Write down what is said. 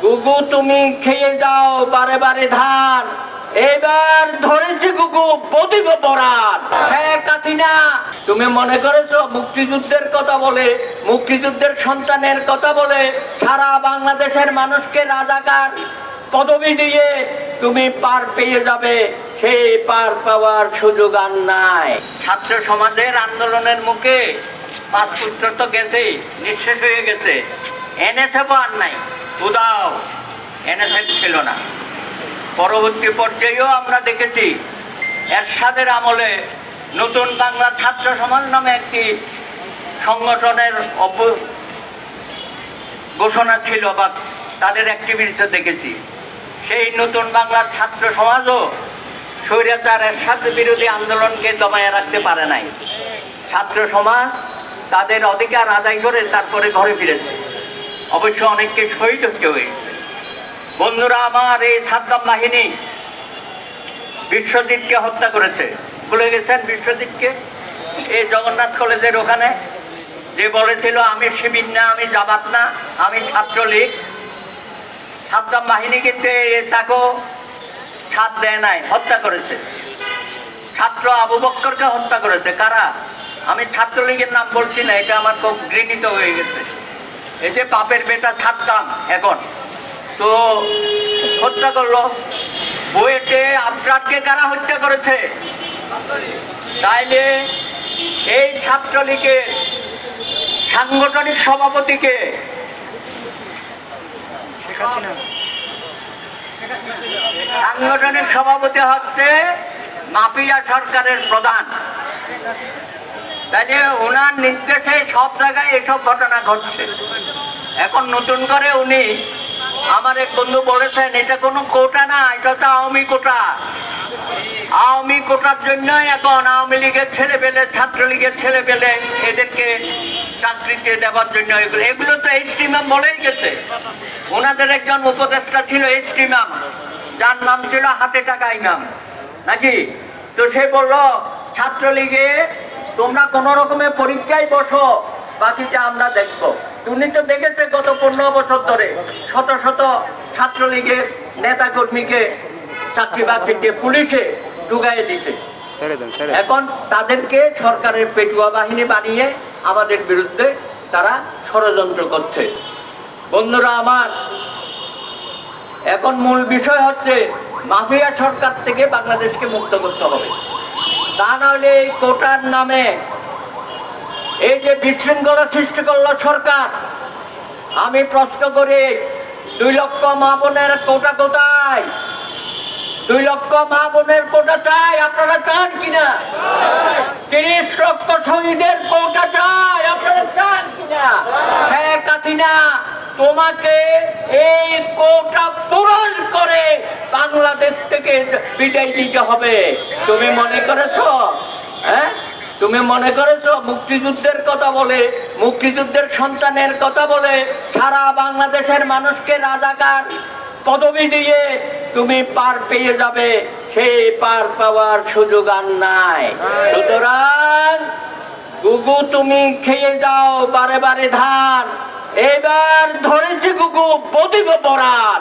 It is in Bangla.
গুগু তুমি খেয়ে যাও বারে বারে ধান, এবার ধরেছে গুগু প্রদীপ পরাণ। শেখ হাসিনা তুমি মনে করেছো মুক্তিযুদ্ধের কথা বলে, মুক্তিযুদ্ধের সন্তানের কথা বলে সারা বাংলাদেশের মানুষকে রাজাকার পদবি দিয়ে তুমি পার পেয়ে যাবে? সেই পার পাওয়ার সুযোগ আর নাই। ছাত্র সমাজের আন্দোলনের মুখে 5 পুত্র তো গেছে, নিঃশেষ হয়ে গেছে। এনএসএফ আর নাই, উদাও এনএসএফ ছিল না। পরবর্তী পর্যায়েও আমরা দেখেছি এরশাদের আমলে নতুন বাংলা ছাত্র সমাজ নামে একটি সংগঠনের ঘোষণা ছিল বা তাদের অ্যাক্টিভিটিতে দেখেছি। সেই নতুন বাংলার ছাত্র সমাজও স্বৈরাচার এরশাদ বিরোধী আন্দোলনকে দমায়ে রাখতে পারে নাই। ছাত্র সমাজ তাদের অধিকার আদায় করে তারপরে ঘরে ফিরেছে। অবশ্য অনেককে শহীদ হতে হয়েছে। বন্ধুরা আমার, এই সাদ্দাম বাহিনী বিশ্বজিৎকে হত্যা করেছে। ভুলে গেছেন বিশ্বজিৎকে? এই জগন্নাথ কলেজের ওখানে যে বলেছিল আমি শিবির না, আমি জামাত না, আমি ছাত্রলীগ। সাদ্দাম বাহিনী কিন্তু তাকেও ছাদ দেয় নাই, হত্যা করেছে। ছাত্র আবু বক্করকে হত্যা করেছে। কারা? আমি ছাত্রলীগের নাম বলছি না, এটা আমার খুব ঘৃণিত হয়ে গেছে। এই যে বাপের বেটা সাদ্দাম এখন তো হত্যা করলো। বুয়েটে আফরাদকে কারা হত্যা করেছে? তাইলে এই ছাত্রলীগের সাংগঠনিক সভাপতিকে সাংগঠনিক সভাপতি হচ্ছে মাফিয়া সরকারের প্রধান। তাইলে ওনার নির্দেশে সব জায়গায় এসব ঘটনা ঘটছে। এখন নতুন করে উনি, আমার এক বন্ধু বলেছেন, এটা কোনো কোটা না, এটা তো আওয়ামী কোটা। আওয়ামী কোটার জন্য এখন আওয়ামী লীগের ছেলে পেলে, ছাত্রলীগের ছেলে পেলে এদেরকে চাকরিতে দেওয়ার জন্য এগুলো তো এসটিমাম বলেই গেছে। ওনাদের একজন উপদেষ্টা ছিল এসটিমাম, যার নাম ছিল হাতে টাকা ইমাম নাকি। তো সে বললো ছাত্রলীগে তোমরা কোন রকমের পরীক্ষায় বসো, বাকিটা আমরা দেখবো। উনি তো দেখেছে গত 15 বছর ধরে শত শত ছাত্রলীগের নেতা কর্মীকে চাকরি বাকরি দিয়ে পুলিশে ঢুকাইয়ে দিছে। এখন তাদেরকে সরকারের পেটুয়া বাহিনী বানিয়ে আমাদের বিরুদ্ধে তারা ষড়যন্ত্র করছে। বন্ধুরা আমার, এখন মূল বিষয় হচ্ছে মাফিয়া সরকার থেকে বাংলাদেশকে মুক্ত করতে হবে। তা নাহলে এই কোটার নামে এই যে বিশৃঙ্খলা সৃষ্টি করলো সরকার, আমি প্রশ্ন করি 2 লক্ষ মা বোনের কোটা কোথায়? 2 লক্ষ মা বোনের কোটা চাই, আপনারা চান কিনা? 30 লক্ষ শহীদের কোটা চাই, আপনারা চান কিনা? শেখ হাসিনা তোমাকে এই কোটা পূরণ করে বাংলাদেশ থেকে বিদায় দিতে হবে। তুমি মনে করেছো? হ্যাঁ, তুমি মনে করেছো মুক্তিযুদ্ধের কথা বলে, মুক্তিযুদ্ধের সন্তানের কথা বলে সারা বাংলাদেশের মানুষকে রাজাকার পদবি দিয়ে তুমি পার পেয়ে যাবে? সেই পার পাওয়ার সুযোগ আর নাই। সুতরাং গুগু তুমি খেয়ে যাও বারে বারে ধান, এবার ধরেছে গুগু প্রদীপ পরাণ।